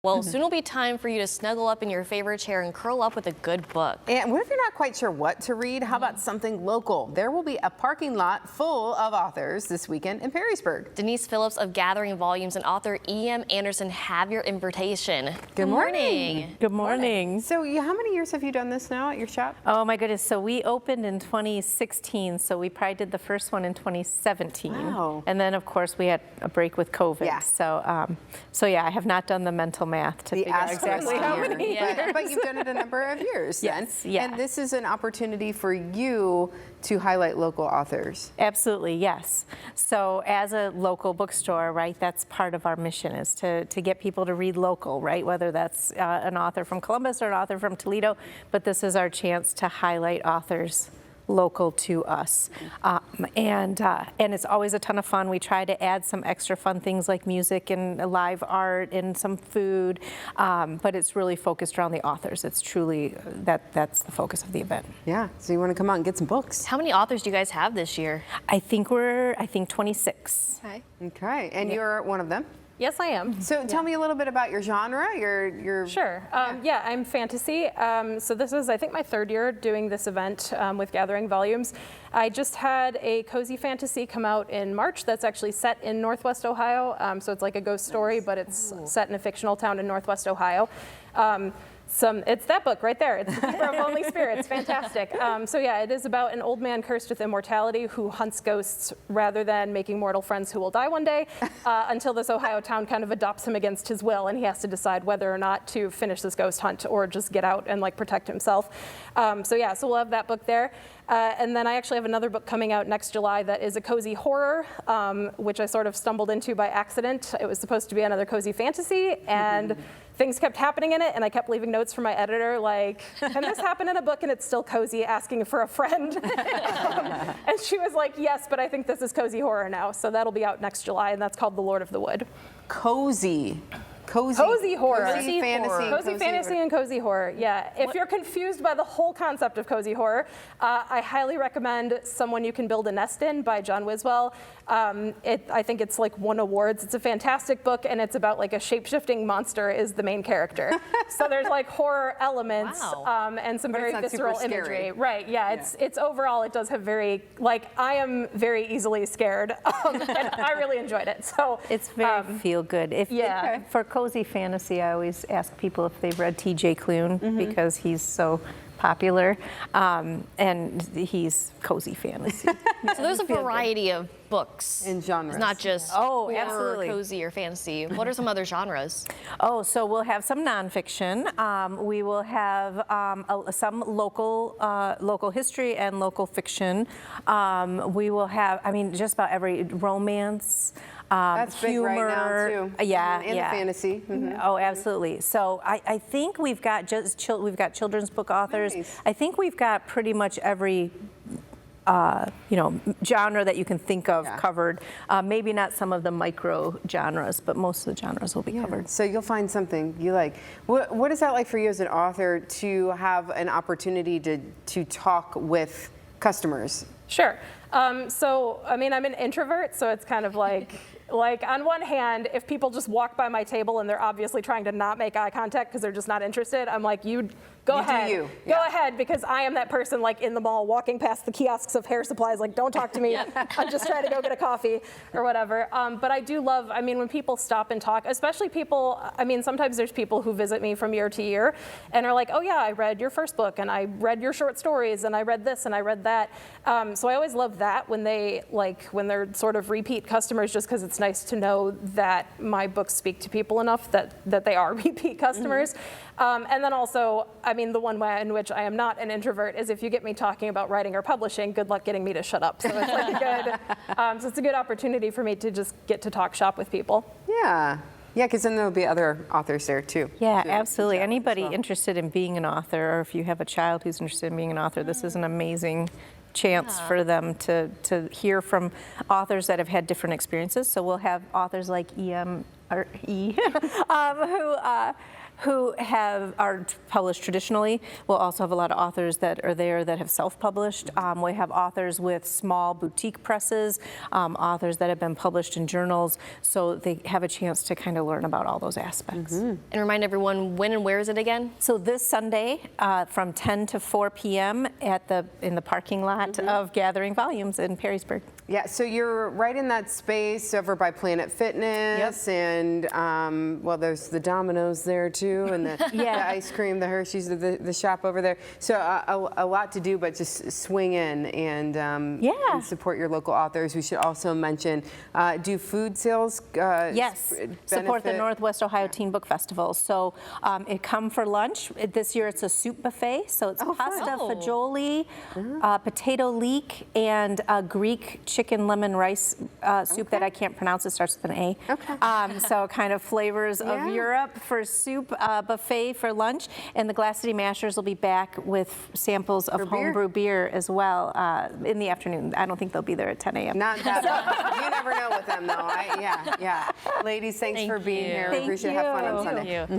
Well, soon will be time for you to snuggle up in your favorite chair and curl up with a good book. And what if you're not quite sure what to read? How about something local? There will be a parking lot full of authors this weekend in Perrysburg. Denise Phillips of Gathering Volumes and author E.M. Anderson have your invitation. Good morning. Good morning. So how many years have you done this now at your shop? Oh my goodness, so we opened in 2016, so we probably did the first one in 2017. Wow. And then of course we had a break with COVID. Yeah. So yeah, I have not done the mental math to figure out exactly how many years. But you've done it a number of years Yes, then. yeah. And this is an opportunity for you to highlight local authors. Absolutely, yes. So as a local bookstore, right, that's part of our mission is to get people to read local, right, whether that's an author from Columbus or an author from Toledo, but this is our chance to highlight authors local to us. And it's always a ton of fun. We try to add some extra fun things like music and live art and some food, but it's really focused around the authors. It's truly, that's the focus of the event. Yeah, so you want to come out and get some books. How many authors do you guys have this year? I think 26. Okay. Okay, and you're one of them? Yes, I am. So tell me a little bit about your genre, your Sure. Yeah, I'm fantasy. So this is, I think, my third year doing this event with Gathering Volumes. I just had a cozy fantasy come out in March that's actually set in Northwest Ohio. So it's like a ghost story, but it's set in a fictional town in Northwest Ohio. It's that book right there. It's The Keeper of Lonely Spirits. Fantastic. So yeah, it is about an old man cursed with immortality who hunts ghosts rather than making mortal friends who will die one day until this Ohio town kind of adopts him against his will, and he has to decide whether or not to finish this ghost hunt or just get out and like protect himself. So yeah, so we'll have that book there. And then I actually have another book coming out next July that is a cozy horror, which I sort of stumbled into by accident. It was supposed to be another cozy fantasy, and things kept happening in it, and I kept leaving notes for my editor like, can this happen in a book and it's still cozy, asking for a friend? And she was like, yes, but I think this is cozy horror now. So that'll be out next July, and that's called The Lord of the Wood. cozy horror. Cozy fantasy. Cozy fantasy and cozy horror, yeah. If you're confused by the whole concept of cozy horror, I highly recommend Someone You Can Build a Nest In by John Wiswell. I think it's like won awards. It's a fantastic book, and it's about like a shape-shifting monster is the main character. So there's like horror elements and some very visceral imagery. Right, yeah, it's overall, it does have very, like, I am very easily scared, and I really enjoyed it. So it's very feel good. For cozy fantasy, I always ask people if they've read T.J. Klune because he's so popular, and he's cozy fantasy. So there's a variety of books in genres. It's not just horror, absolutely cozy or fantasy. What are some other genres? Oh, so we'll have some nonfiction. We will have some local history and local fiction. We will have, I mean, just about every romance. That's humor, big right now too. Yeah, and the fantasy. Oh, absolutely. So I think we've got we've got children's book authors. Nice. I think we've got pretty much every genre that you can think of covered. Maybe not some of the micro genres, but most of the genres will be covered. So you'll find something you like. What is that like for you as an author to have an opportunity to talk with customers? Sure. So, I mean, I'm an introvert, so it's kind of like on one hand, if people just walk by my table and they're obviously trying to not make eye contact because they're just not interested, I'm like, go ahead. Go ahead, because I am that person like in the mall walking past the kiosks of hair supplies, like, don't talk to me. I'm just trying to go get a coffee or whatever. But I do love, I mean, when people stop and talk, especially people, I mean, sometimes there's people who visit me from year to year and are like, oh yeah, I read your first book and I read your short stories and I read this and I read that. So I always love that when they're sort of repeat customers, just because it's nice to know that my books speak to people enough that they are repeat customers. And then also, I mean, the one way in which I am not an introvert is if you get me talking about writing or publishing, good luck getting me to shut up. So it's like so it's a good opportunity for me to just get to talk shop with people. Yeah, because then there'll be other authors there too. Yeah, absolutely. Anybody interested in being an author, or if you have a child who's interested in being an author, this is an amazing chance for them to hear from authors that have had different experiences. So we'll have authors like E.M. or E, who are published traditionally. We'll also have a lot of authors that are there that have self-published. We have authors with small boutique presses, authors that have been published in journals, so they have a chance to kind of learn about all those aspects. And remind everyone, when and where is it again? So this Sunday from 10 to 4 p.m. in the parking lot of Gathering Volumes in Perrysburg. Yeah, so you're right in that space over by Planet Fitness, and well, there's the Domino's there too, and the ice cream, the Hershey's, the shop over there. So a lot to do, but just swing in and support your local authors. We should also mention, do food sales? Yes, support the Northwest Ohio Teen Book Festival. So it come for lunch. This year it's a soup buffet, so it's pasta fagioli, potato leek, and a Greek chicken lemon rice soup that I can't pronounce. It starts with an A. Okay. So kind of flavors of Europe for soup buffet for lunch. And the Glass City Mashers will be back with samples of homebrew beer as well in the afternoon. I don't think they'll be there at 10 a.m. Not that. You never know with them though. Yeah. Ladies, thanks for being here. We appreciate it. Have fun on Sunday. Thank you.